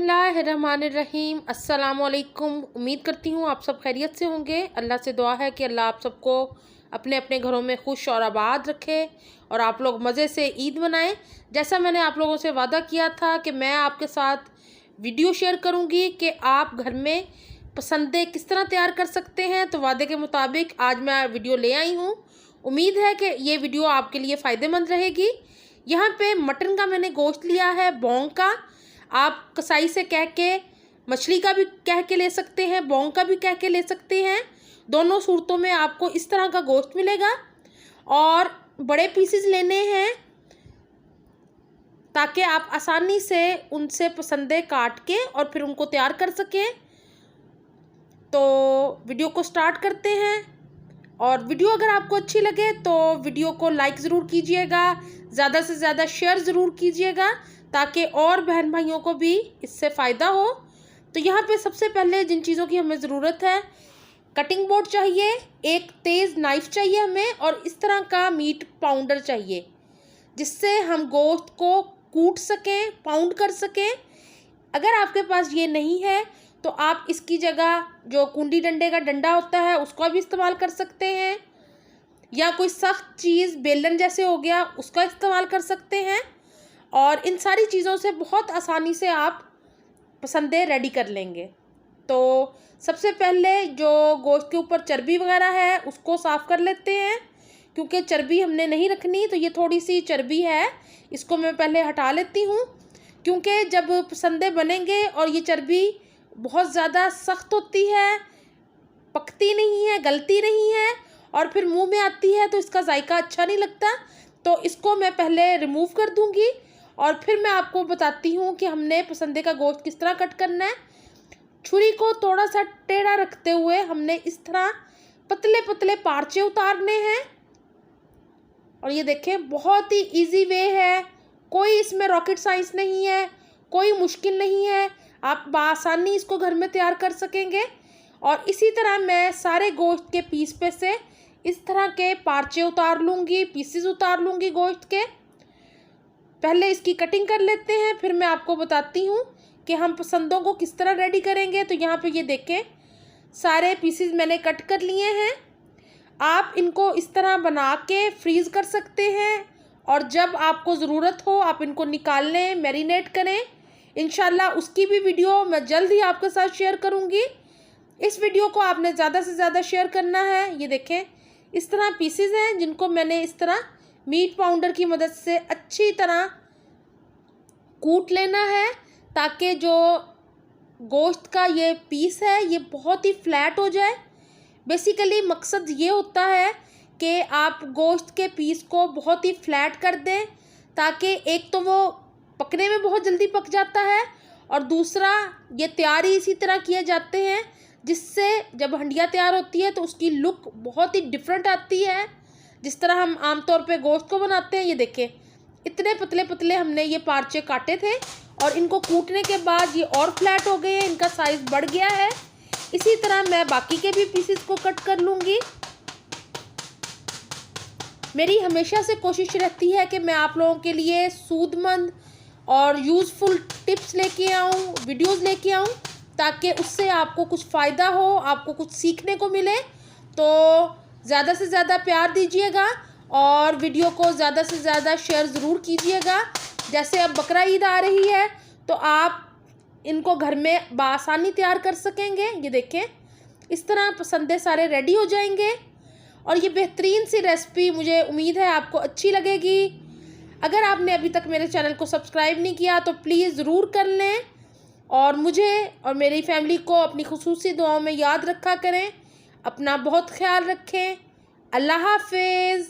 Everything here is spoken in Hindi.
बिस्मिल्लाहिर्रहमानिर्रहीम। अस्सलामुअलैकुम। उम्मीद करती हूँ आप सब खैरियत से होंगे। अल्लाह से दुआ है कि अल्लाह आप सबको अपने अपने घरों में खुश और आबाद रखे और आप लोग मज़े से ईद मनाएं। जैसा मैंने आप लोगों से वादा किया था कि मैं आपके साथ वीडियो शेयर करूँगी कि आप घर में पसंदें किस तरह तैयार कर सकते हैं, तो वादे के मुताबिक आज मैं वीडियो ले आई हूँ। उम्मीद है कि ये वीडियो आपके लिए फ़ायदेमंद रहेगी। यहाँ पे मटन का मैंने गोश्त लिया है, बोंग का। आप कसाई से कह के मछली का भी कह के ले सकते हैं, बोंग का भी कह के ले सकते हैं। दोनों सूरतों में आपको इस तरह का गोश्त मिलेगा और बड़े पीसेस लेने हैं ताकि आप आसानी से उनसे पसंदें काट के और फिर उनको तैयार कर सकें। तो वीडियो को स्टार्ट करते हैं। और वीडियो अगर आपको अच्छी लगे तो वीडियो को लाइक ज़रूर कीजिएगा, ज़्यादा से ज़्यादा शेयर ज़रूर कीजिएगा ताकि और बहन भाइयों को भी इससे फ़ायदा हो। तो यहाँ पे सबसे पहले जिन चीज़ों की हमें ज़रूरत है, कटिंग बोर्ड चाहिए, एक तेज़ नाइफ़ चाहिए हमें, और इस तरह का मीट पाउंडर चाहिए जिससे हम गोश्त को कूट सकें, पाउंड कर सकें। अगर आपके पास ये नहीं है तो आप इसकी जगह जो कुंडी डंडे का डंडा होता है उसका भी इस्तेमाल कर सकते हैं, या कोई सख्त चीज़ बेलन जैसे हो गया उसका इस्तेमाल कर सकते हैं। और इन सारी चीज़ों से बहुत आसानी से आप पसंदें रेडी कर लेंगे। तो सबसे पहले जो गोश्त के ऊपर चर्बी वगैरह है उसको साफ़ कर लेते हैं, क्योंकि चर्बी हमने नहीं रखनी। तो ये थोड़ी सी चर्बी है, इसको मैं पहले हटा लेती हूँ, क्योंकि जब पसंदें बनेंगे और ये चर्बी बहुत ज़्यादा सख्त होती है, पकती नहीं है, गलती नहीं है और फिर मुंह में आती है तो इसका जायका अच्छा नहीं लगता। तो इसको मैं पहले रिमूव कर दूंगी और फिर मैं आपको बताती हूँ कि हमने पसंदे का गोश्त किस तरह कट करना है। छुरी को थोड़ा सा टेढ़ा रखते हुए हमने इस तरह पतले पतले पार्चे उतारने हैं। और ये देखें, बहुत ही इजी वे है, कोई इसमें रॉकेट साइंस नहीं है, कोई मुश्किल नहीं है, आप बआसानी इसको घर में तैयार कर सकेंगे। और इसी तरह मैं सारे गोश्त के पीस पे से इस तरह के पार्चे उतार लूँगी, पीसेस उतार लूँगी गोश्त के। पहले इसकी कटिंग कर लेते हैं, फिर मैं आपको बताती हूँ कि हम पसंदों को किस तरह रेडी करेंगे। तो यहाँ पे ये देखें, सारे पीसेस मैंने कट कर लिए हैं। आप इनको इस तरह बना के फ्रीज़ कर सकते हैं और जब आपको ज़रूरत हो आप इनको निकाल लें, मैरिनेट करें। इंशाल्लाह उसकी भी वीडियो मैं जल्द ही आपके साथ शेयर करूँगी। इस वीडियो को आपने ज़्यादा से ज़्यादा शेयर करना है। ये देखें, इस तरह पीसेस हैं जिनको मैंने इस तरह मीट पाउंडर की मदद से अच्छी तरह कूट लेना है ताकि जो गोश्त का ये पीस है ये बहुत ही फ्लैट हो जाए। बेसिकली मकसद ये होता है कि आप गोश्त के पीस को बहुत ही फ्लैट कर दें ताकि एक तो वो पकने में बहुत जल्दी पक जाता है और दूसरा ये तैयार ही इसी तरह किए जाते हैं जिससे जब हंडिया तैयार होती है तो उसकी लुक बहुत ही डिफरेंट आती है, जिस तरह हम आमतौर पे गोश्त को बनाते हैं। ये देखें, इतने पतले पतले हमने ये पार्चे काटे थे और इनको कूटने के बाद ये और फ्लैट हो गए हैं, इनका साइज़ बढ़ गया है। इसी तरह मैं बाकी के भी पीसेस को कट कर लूँगी। मेरी हमेशा से कोशिश रहती है कि मैं आप लोगों के लिए सूदमंद और यूज़फुल टिप्स लेके आऊँ, वीडियोस लेके आऊँ, ताकि उससे आपको कुछ फ़ायदा हो, आपको कुछ सीखने को मिले। तो ज़्यादा से ज़्यादा प्यार दीजिएगा और वीडियो को ज़्यादा से ज़्यादा शेयर ज़रूर कीजिएगा। जैसे अब बकरा ईद आ रही है तो आप इनको घर में बआसानी तैयार कर सकेंगे। ये देखें, इस तरह पसंदें सारे रेडी हो जाएंगे और ये बेहतरीन सी रेसिपी मुझे उम्मीद है आपको अच्छी लगेगी। अगर आपने अभी तक मेरे चैनल को सब्सक्राइब नहीं किया तो प्लीज़ ज़रूर कर लें और मुझे और मेरी फैमिली को अपनी खुसूसी दुआओं में याद रखा करें। अपना बहुत ख्याल रखें। अल्लाह हाफिज़।